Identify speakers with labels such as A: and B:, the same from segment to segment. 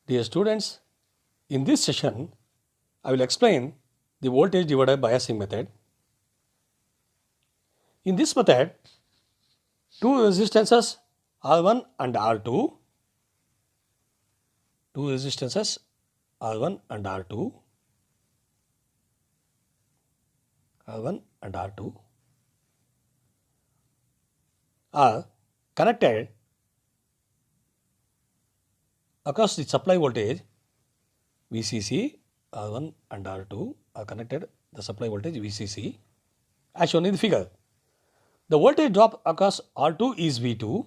A: Dear students, in this session, I will explain the voltage divider biasing method. In this method, two resistances R1 and R2, two resistances R1 and R2, R1 and R2 are connected across the supply voltage VCC. R1 and R2 are connected the supply voltage VCC as shown in the figure. The voltage drop across R2 is V2,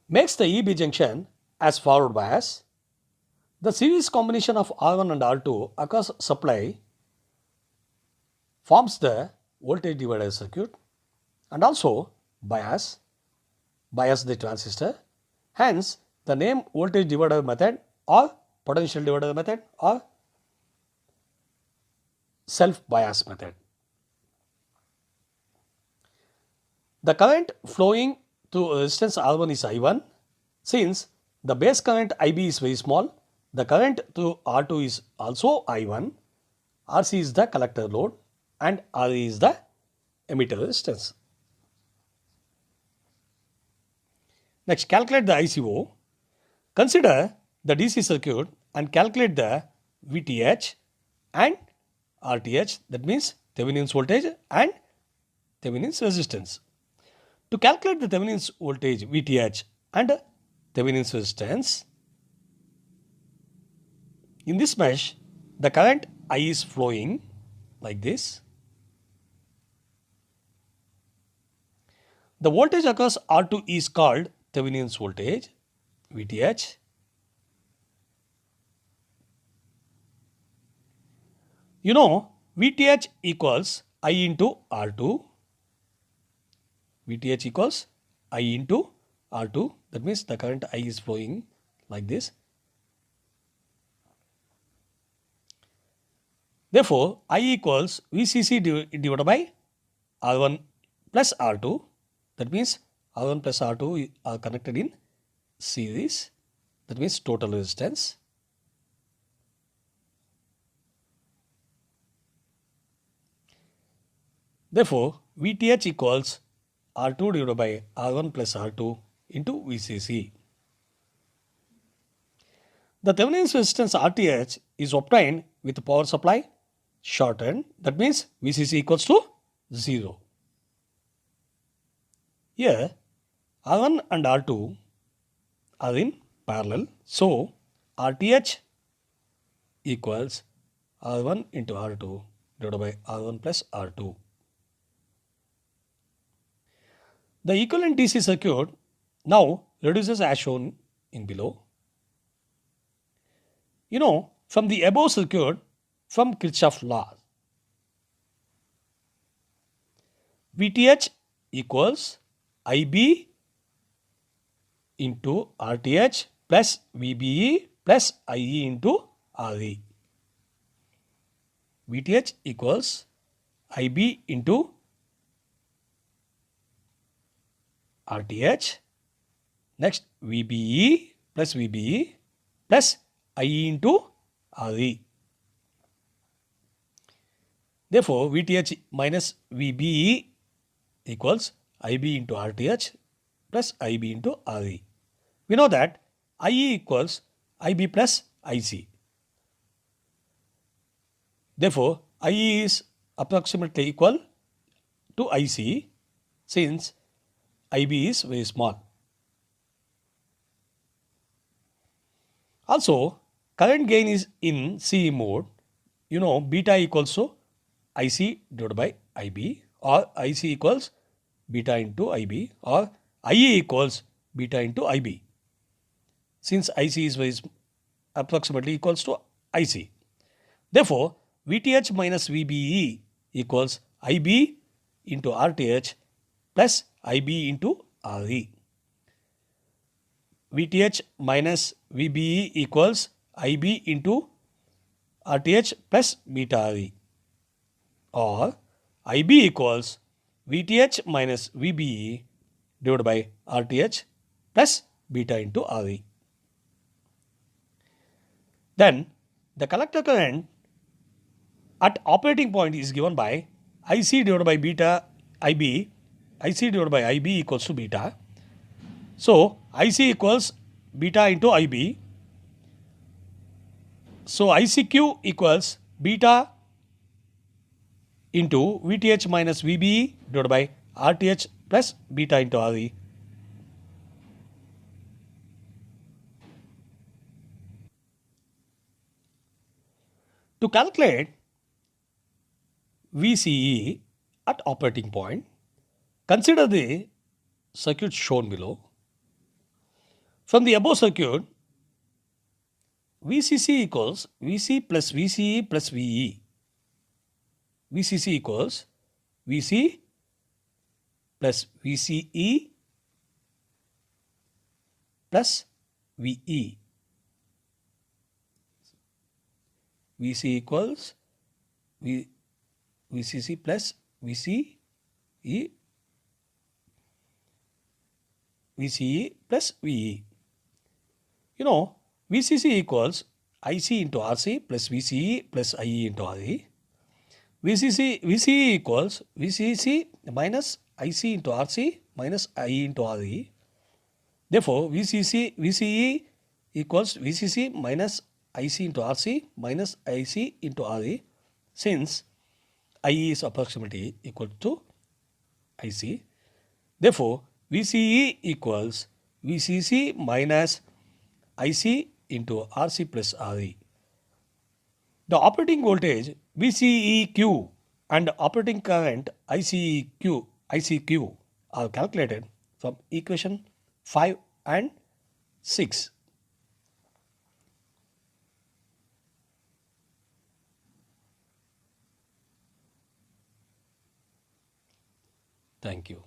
A: makes the EB junction as forward bias. The series combination of R1 and R2 across supply forms the voltage divider circuit and also bias the transistor. Hence, the name voltage divider method or potential divider method or self bias method. The current flowing through resistance R1 is I1. Since the base current IB is very small, the current through R2 is also I1. RC is the collector load and RE is the emitter resistance. Next, calculate the ICO. Consider the DC circuit and calculate the VTH and RTH, that means Thevenin's voltage and Thevenin's resistance. To calculate the Thevenin's voltage VTH and Thevenin's resistance, in this mesh, the current I is flowing like this. The voltage across R2 is called Thevenin's voltage, VTH. You know, VTH equals I into R2. VTH equals I into R2. That means the current I is flowing like this. Therefore, I equals VCC divided by R1 plus R2. That means R1 plus R2 are connected in series. That means total resistance. Therefore, VTH equals R2 divided by R1 plus R2 into VCC. The Thevenin's resistance RTH is obtained with power supply shortened. That means VCC equals to 0. Here, R1 and R2 are in parallel. So, RTH equals R1 into R2 divided by R1 plus R2. The equivalent DC circuit now reduces as shown in below. You know, from the above circuit, from Kirchhoff law, VTH equals IB into RTH plus VBE plus IE into RE. VTH equals IB into RTH, next VBE plus VBE plus IE into RE. Therefore, VTH minus VBE equals IB into RTH plus IB into RE. We know that IE equals IB plus IC. Therefore, IE is approximately equal to IC since IB is very small. Also, current gain is in CE mode. You know, beta equals to IC divided by IB, or IC equals beta into IB, or IE equals beta into IB. Since IC is very approximately equals to IC. Therefore, VTH minus VBE equals IB into RTH plus IB into RE. VTH minus VBE equals IB into RTH plus beta RE, or IB equals VTH minus VBE divided by RTH plus beta into RE. Then the collector current at operating point is given by IC divided by beta IB. IC divided by IB equals to beta. So IC equals beta into IB. So ICQ equals beta into VTH minus VBE divided by RTH plus beta into RE. To calculate VCE at operating point, consider the circuit shown below. From the above circuit, VCC equals VC plus VCE plus VE. VCC equals VC plus VCE plus VE. VC equals VCC plus VCE plus VE. You know, VCC equals IC into RC plus VCE plus IE into RE. VCE equals VCC minus IC into RC minus IE into RE. Therefore, VCE equals VCC minus IC into RC minus IC into RE, since IE is approximately equal to IC. Therefore, VCE equals VCC minus IC into RC plus RE. The operating voltage VCEQ and operating current ICQ are calculated from equation 5 and 6. Thank you.